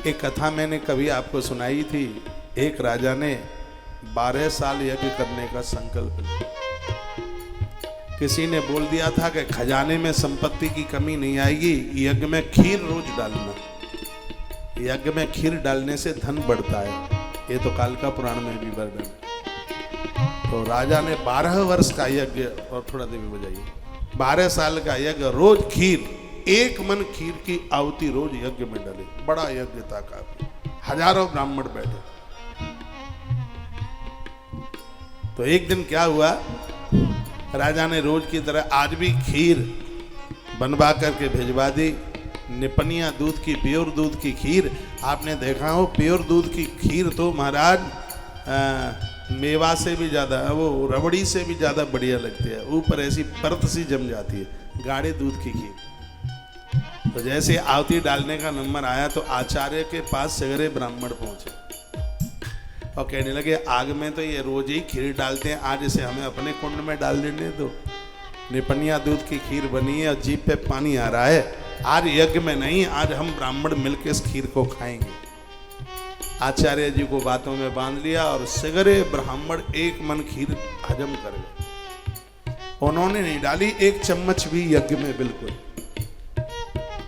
एक कथा मैंने कभी आपको सुनाई थी। एक राजा ने 12 साल यज्ञ करने का संकल्प लिया। किसी ने बोल दिया था कि खजाने में संपत्ति की कमी नहीं आएगी, यज्ञ में खीर रोज डालना, यज्ञ में खीर डालने से धन बढ़ता है। ये तो कालिका पुराण में भी वर्णन है। तो राजा ने 12 वर्ष का यज्ञ, और थोड़ा देवी बजाइए, 12 साल का यज्ञ, रोज खीर, 1 मन खीर की आहुति रोज यज्ञ में डाली। बड़ा यज्ञ था, काफी, हजारों ब्राह्मण बैठे। तो एक दिन क्या हुआ, राजा ने रोज की तरह आज भी खीर बनवा करके भिजवा दी। निपनिया दूध की, प्योर दूध की खीर। आपने देखा हो प्योर दूध की खीर तो महाराज मेवा से भी ज्यादा, वो रबड़ी से भी ज्यादा बढ़िया लगती है। ऊपर ऐसी परत सी जम जाती है, गाढ़े दूध की खीर। तो जैसे आहुति डालने का नंबर आया तो आचार्य के पास सगरे ब्राह्मण पहुंचे और कहने लगे, आग में तो ये रोज ही खीर डालते हैं, आज इसे हमें अपने कुंड में डाल देने दो। निपनिया दूध की खीर बनी है और जीभ पे पानी आ रहा है। आज यज्ञ में नहीं, आज हम ब्राह्मण मिलकर इस खीर को खाएंगे। आचार्य जी को बातों में बांध लिया और सगरे ब्राह्मण 1 मन खीर हजम कर गए। उन्होंने नहीं डाली 1 चम्मच भी यज्ञ में, बिल्कुल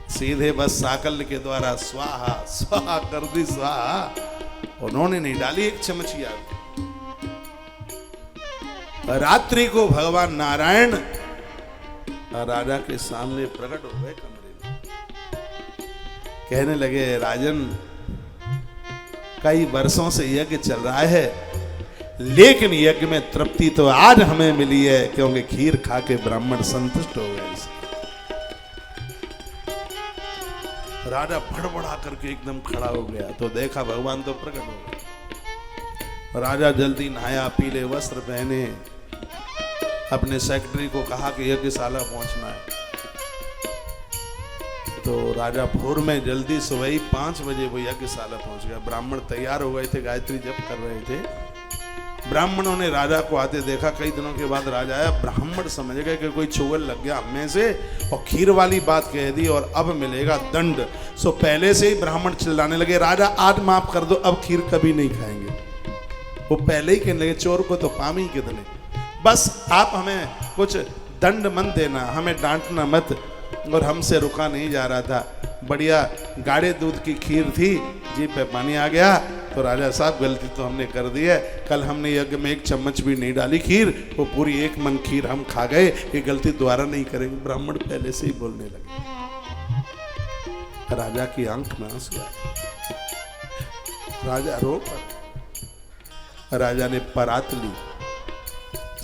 सीधे बस साकल्य के द्वारा स्वाहा स्वाहा कर दी, स्वाहा। उन्होंने नहीं डाली 1 चम्मच याद। रात्रि को भगवान नारायण राजा के सामने प्रकट हो गए कमरे में। कहने लगे, राजन, कई वर्षों से यज्ञ चल रहा है, लेकिन यज्ञ में तृप्ति तो आज हमें मिली है, क्योंकि खीर खा के ब्राह्मण संतुष्ट हो गए। राजा भड़बड़ा करके एकदम खड़ा हो गया। तो देखा भगवान तो प्रकट हो गए। राजा जल्दी नहाया, पीले वस्त्र पहने, अपने सेक्रेटरी को कहा कि यज्ञशाला पहुंचना है। तो राजा भोर में जल्दी सुबह 5 बजे वो यज्ञशाला पहुंच गया। ब्राह्मण तैयार हो गए थे, गायत्री जप कर रहे थे। ब्राह्मणों ने राजा को आते देखा। कई दिनों के बाद राजा आया। ब्राह्मण समझ गए कि कोई चुगल लग गया हमें से और खीर वाली बात कह दी और अब मिलेगा दंड। सो पहले से ही ब्राह्मण चिल्लाने लगे, राजा आज माफ कर दो, अब खीर कभी नहीं खाएंगे। वो पहले ही कहने लगे, चोर को तो पाम ही कितने, बस आप हमें कुछ दंड मत देना, हमें डांटना मत। और हमसे रुका नहीं जा रहा था। बढ़िया गाढ़े दूध की खीर थी, जीभ पे पानी आ गया। तो राजा साहब, गलती तो हमने कर दी है, कल हमने यज्ञ में 1 चम्मच भी नहीं डाली खीर, वो पूरी 1 मन खीर हम खा गए, ये गलती दोबारा नहीं करेंगे। ब्राह्मण पहले से ही बोलने लगे। राजा की आंख में आंसू आए, राजा रो पड़ा। राजा ने परात ली,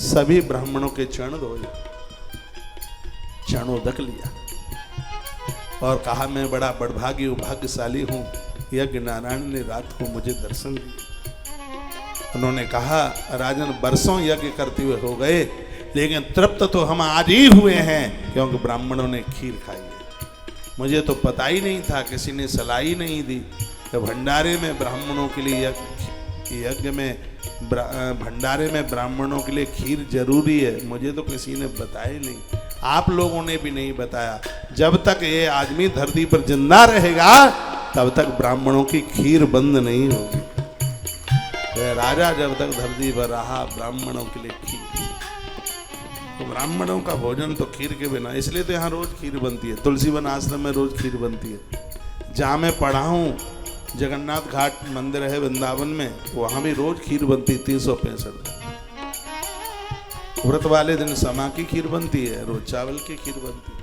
सभी ब्राह्मणों के चरण धोए, चरणोदक लिया और कहा, मैं बड़ा बड़भागी हूं, भाग्यशाली हूं, यज्ञ नारायण ने रात को मुझे दर्शन दिया। उन्होंने कहा, राजन, बरसों यज्ञ करते हुए हो गए, लेकिन तृप्त तो हम आज ही हुए हैं, क्योंकि ब्राह्मणों ने खीर खाई है। मुझे तो पता ही नहीं था, किसी ने सलाह ही नहीं दी कि भंडारे में ब्राह्मणों के लिए यज्ञ में भंडारे में ब्राह्मणों के लिए खीर जरूरी है। मुझे तो किसी ने बताया ही नहीं, आप लोगों ने भी नहीं बताया। जब तक ये आदमी धरती पर जिंदा रहेगा तब तक ब्राह्मणों की खीर बंद नहीं होगी। तो राजा जब तक धरती पर रहा, ब्राह्मणों के लिए खीर, तो ब्राह्मणों का भोजन तो खीर के बिना, इसलिए तो यहाँ रोज खीर बनती है। तुलसीवन आश्रम में रोज खीर बनती है। जहाँ मैं पढ़ा हूँ, जगन्नाथ घाट मंदिर है वृंदावन में, वहां भी रोज खीर बनती 365। व्रत वाले दिन समा की खीर बनती है, रोज चावल की खीर बनती है।